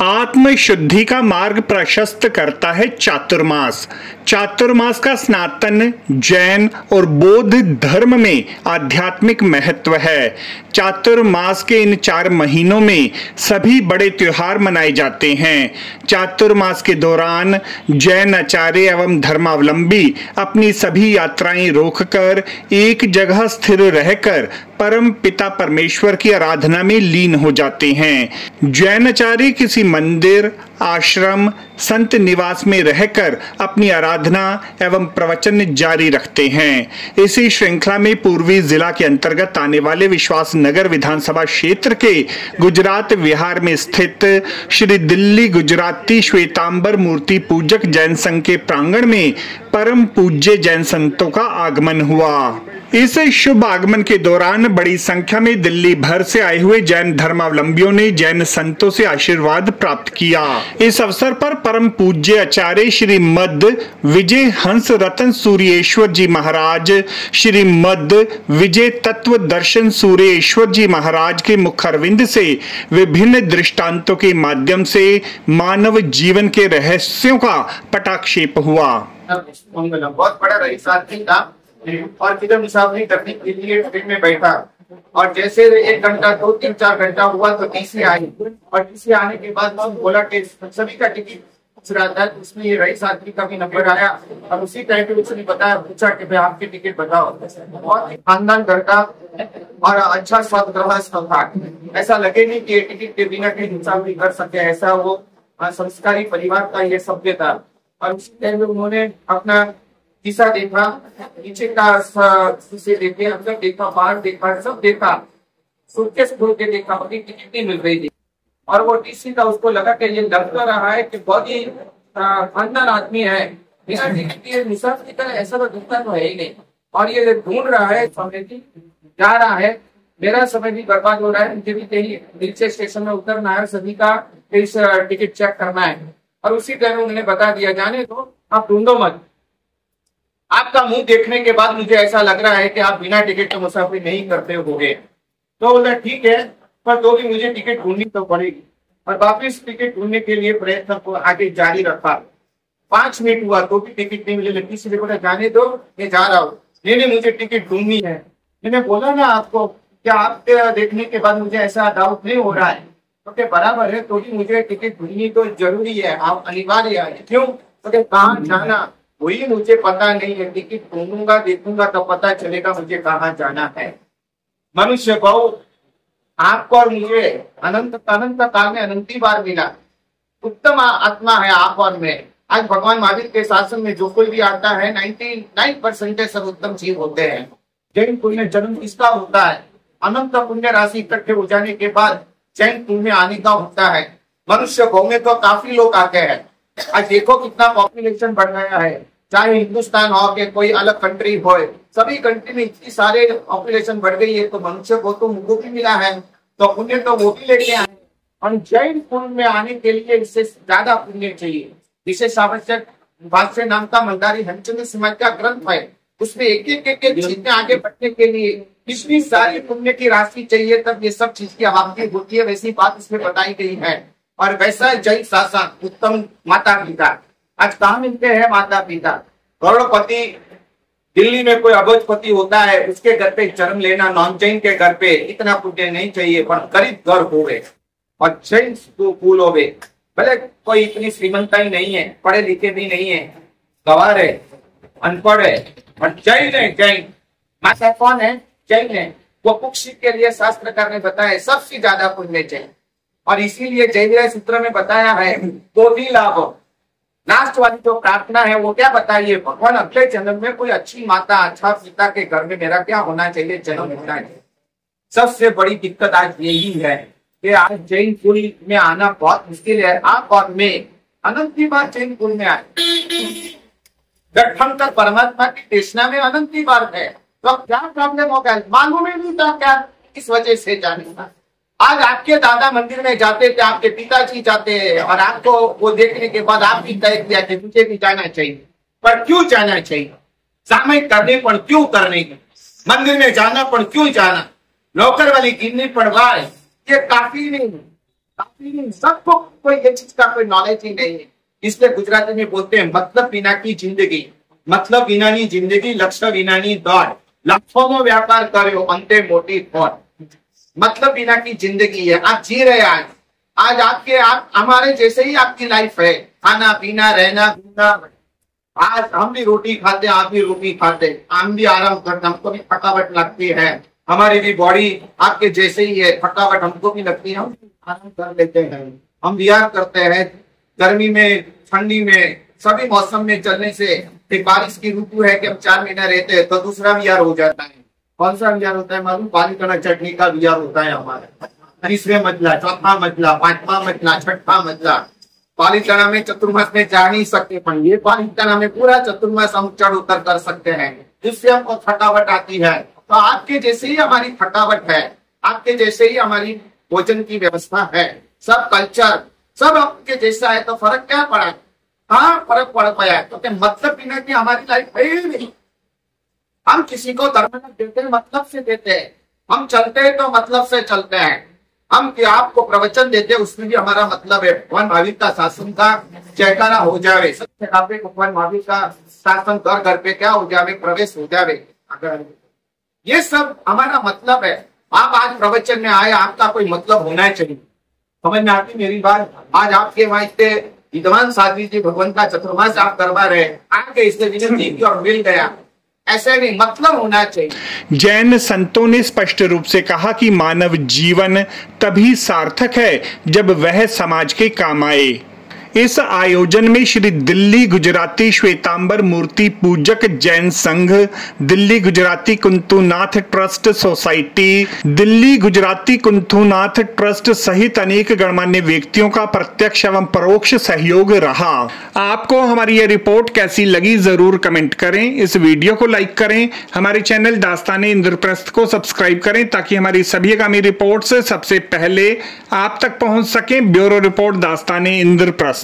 आत्म शुद्धि का मार्ग प्रशस्त करता है चातुर्मास। चातुर्मास का सनातन, जैन और बौद्ध धर्म में आध्यात्मिक महत्व है। चातुर्मास के इन 4 महीनों में सभी बड़े त्योहार मनाए जाते हैं। चातुर्मास के दौरान जैन आचार्य एवं धर्मावलंबी अपनी सभी यात्राएं रोककर एक जगह स्थिर रहकर परम पिता परमेश्वर की आराधना में लीन हो जाते हैं। जैनाचार्य किसी मंदिर, आश्रम, संत निवास में रहकर अपनी आराधना एवं प्रवचन जारी रखते हैं। इसी श्रृंखला में पूर्वी जिला के अंतर्गत आने वाले विश्वास नगर विधानसभा क्षेत्र के गुजरात विहार में स्थित श्री दिल्ली गुजराती श्वेतांबर मूर्ति पूजक जैन संघ के प्रांगण में परम पूज्य जैन संतों का आगमन हुआ। इस शुभ आगमन के दौरान बड़ी संख्या में दिल्ली भर से आए हुए जैन धर्मावलंबियों ने जैन संतों से आशीर्वाद प्राप्त किया। इस अवसर पर परम पूज्य आचार्य श्री मद विजय हंस रतन सूर्येश्वर जी महाराज, श्री मद विजय तत्व दर्शन सूर्येश्वर जी महाराज के मुखारविंद से विभिन्न दृष्टांतों के माध्यम से मानव जीवन के रहस्यों का पटाक्षेप हुआ। बहुत बड़ा रईसाथी था और किधर मुसाफरी करने के लिए ट्रेन में बैठा और जैसे 1 घंटा 2 3 4 घंटा हुआ तो टीसी आई और टीसी आने के बाद बोला कि सभी का टिकट पूछ रहा था, उसमें ये रईस आदमी का भी नंबर आया और उसी टाइम पे उसने बताया, पूछा कि भाई आपके टिकट बताओ। बहुत खानदान घर का और अच्छा सदगृहस्थ था, ऐसा लगे नहीं कि टिकट के बिना कहीं मुसाफरी कर सके, ऐसा वो संस्कारी परिवार का ये सभ्य था। और उसी टाइम में उन्होंने अपना शीशा देखा, नीचे का शीशे देखे, अंदर देखा, बाहर देखा, सब देखा, सूटकेस खोल के देखा, अपनी टिकट नहीं मिल रही थी और वो टीसी का उसको लगा कि ये लग तो रहा है कि बहुत ही खानदान आदमी है, बिना टिकट के मुसाफिर की तरह ऐसा तो दिखता तो है ही नहीं और ये ढूंढ रहा है, समय भी जा रहा है, मेरा समय भी बर्बाद हो रहा है, मुझे भी कहीं नीचे स्टेशन में उतरना है, सभी का इस टिकट चेक करना है। और उसी टाइम उन्होंने बता दिया, जाने तो आप ढूंढो मत, आपका मुंह देखने के बाद मुझे ऐसा लग रहा है कि आप बिना टिकट के मुसाफरी नहीं करते होगे। तो बोला ठीक है, पर तो भी मुझे टिकट ढूंढनी तो पड़ेगी और वापस टिकट ढूंढने के लिए प्रयत्न को आगे जारी रखा। 5 मिनट हुआ तो भी टिकट नहीं मिले। किसी ने बोला जाने दो, मैं जा रहा हूँ, नहीं मुझे टिकट ढूंढनी है। मैंने बोला ना आपको, क्या आप देखने के बाद मुझे ऐसा डाउट नहीं हो रहा है? तो क्या बराबर है, तो भी मुझे टिकट ढूंढनी तो जरूरी है, आप अनिवार्य है। क्यों? तो कहाँ जाना वही मुझे पता नहीं है, टिकट ढूंढूंगा देखूंगा तो पता चलेगा मुझे कहाँ जाना है। मनुष्य बहु आपको और मुझे अनंत काल में अनंती बार मिला, उत्तम आत्मा है आप और मैं। आज भगवान महावीर के शासन में जो कोई भी आता है 99% सब उत्तम जीव होते हैं। जैन कुल में जन्म किसका होता है? अनंत पुण्य राशि इकट्ठे हो जाने के बाद जैन कुल में आने का होता है। मनुष्य बहु में तो काफी लोग आते हैं। आज देखो कितना पॉपुलेशन बढ़ गया है, चाहे हिंदुस्तान हो के कोई अलग कंट्री हो, सभी कंट्री में इतनी सारे पॉपुलेशन बढ़ गई है। तो मनुष्य को तो मुझको भी मिला है, तो पुण्य तो वो भी लेके आए। और जैन कुल में आने के लिए इससे ज्यादा पुण्य चाहिए। विशेष आवश्यक भाष्य नाम का मंदारी हेमचंद्र समाज का ग्रंथ है, उसमें एक चीज में आगे बढ़ने के लिए इतनी सारी पुण्य की राशि चाहिए, तब ये सब चीज की अभावी होती है। वैसी बात इसमें बताई गई है। और वैसा जैन शासन, उत्तम माता पिता, आज कहाँ मिलते हैं माता पिता? करोड़पति, दिल्ली में कोई अबजपति होता है, उसके घर पे जन्म लेना, नॉन जैन के घर पे इतना पुण्य नहीं चाहिए, पर गरीब घर हो गए और जैन स्कूल हो गए, भले कोई इतनी श्रीमंताई नहीं है, पढ़े लिखे भी नहीं है, गवार है, अनपढ़ है, और जैन है। जैन माता कौन है? जैन है। वो कुक्षी के लिए शास्त्रकार ने बताया सबसे ज्यादा पुण्य जैन, और इसीलिए जैन सूत्र में बताया है बोधि लाभ। लास्ट वाली जो प्रार्थना है वो क्या बताइए? भगवान अगले जन्म में कोई अच्छी माता, अच्छा पिता के घर में मेरा क्या होना चाहिए, जन्म होना चाहिए। सबसे बड़ी दिक्कत आज यही है कि आज जैन कुल में आना बहुत मुश्किल है। आप और मैं अनंती बार जैन कुल में आए, गठन परमात्मा की कृष्णा में अनंती बार है, तो क्या प्रॉब्लम होगा? मालूम ही नहीं था क्या इस वजह से जाने का। आज आपके दादा मंदिर में जाते थे, आपके पिताजी जाते हैं, और आपको वो देखने के बाद आप भी तय किया कि मुझे भी जाना चाहिए। पर क्यों जाना चाहिए? सामयिक करने पर क्यों करने की? मंदिर में जाना पर क्यों जाना? नौकर वाली गिननी पड़वाए ये काफी नहीं। सबको कोई ये चीज का कोई नॉलेज ही नहीं है। इसलिए गुजराती में बोलते हैं मतलब बिना की जिंदगी, मतलब विनानी जिंदगी, लक्ष्य विनानी दौड़, लाखों में व्यापार करो अंते मोटी थोड़। मतलब बिना की जिंदगी है, आप जी रहे हैं आज आपके आप हमारे जैसे ही आपकी लाइफ है, खाना पीना रहना घूमना। आज हम भी रोटी खाते हैं, आप भी रोटी खाते, हम भी आराम करते, हमको भी थकावट लगती है, हमारी भी बॉडी आपके जैसे ही है, थकावट हमको भी लगती है, हम आराम कर लेते हैं, हम व्यायाम करते हैं। गर्मी में ठंडी में सभी मौसम में चलने से एक बारिश की ऋतु है कि हम 4 महीना रहते हैं तो दूसरा विहार हो जाता है। कौन सा विहार होता है मालूम? पालीताना चटनी का विहार होता है हमारा। तीसरे मंजिला, चौथा मंजिला, 5वां मंजिला, 6वां मंजिला। पालीताना में चतुर्मास में जा नहीं सकते, पर ये पालीताना में पूरा चतुर्मास हम चढ़ उतर कर सकते हैं, जिससे हमको थकावट आती है। तो आपके जैसे ही हमारी थकावट है, आपके जैसे ही हमारी भोजन की व्यवस्था है, सब कल्चर सब आपके जैसा है, तो फर्क क्या पड़ा? हाँ फर्क पड़ पाया, क्योंकि मतलब बिना की हमारी लाइफ है ही नहीं। हम किसी को धर्म देते हैं मतलब से देते हैं, हम चलते हैं तो मतलब से चलते हैं, हम क्या आपको प्रवचन देते हैं उसमें भी हमारा मतलब है भगवान महावीर का शासन का जयकारा हो जावे, सत्य कापे भगवान महावीर का शासन घर घर पे क्या हो जावे, प्रवेश हो जावे। अगर ये सब हमारा मतलब है, आप आज प्रवचन में आए, आपका कोई मतलब होना चाहिए। समझ में आती मेरी बात? आज आपके वहां इतने विद्वान साध्वी जी भगवान का चतुर्मास आप करवा रहे, आके इससे विनती की और मिल गया, ऐसे नहीं, मतलब होना चाहिए। जैन संतों ने स्पष्ट रूप से कहा कि मानव जीवन तभी सार्थक है जब वह समाज के काम आए। इस आयोजन में श्री दिल्ली गुजराती श्वेतांबर मूर्ति Pujak Jain Sangh, Delhi Gujarati Kuntunath trust society, Delhi Gujarati Kuntunath trust सहित अनेक गणमान्य व्यक्तियों का प्रत्यक्ष एवं परोक्ष सहयोग रहा। आपको हमारी यह रिपोर्ट कैसी लगी जरूर कमेंट करें, इस वीडियो को लाइक करें, हमारे चैनल दास्ताने इंद्रप्रस्थ को सब्सक्राइब करें ताकि हमारी सभी आगामी रिपोर्ट्स सबसे पहले आप तक पहुंच सकें। Bureau report Dastane Indraprastha.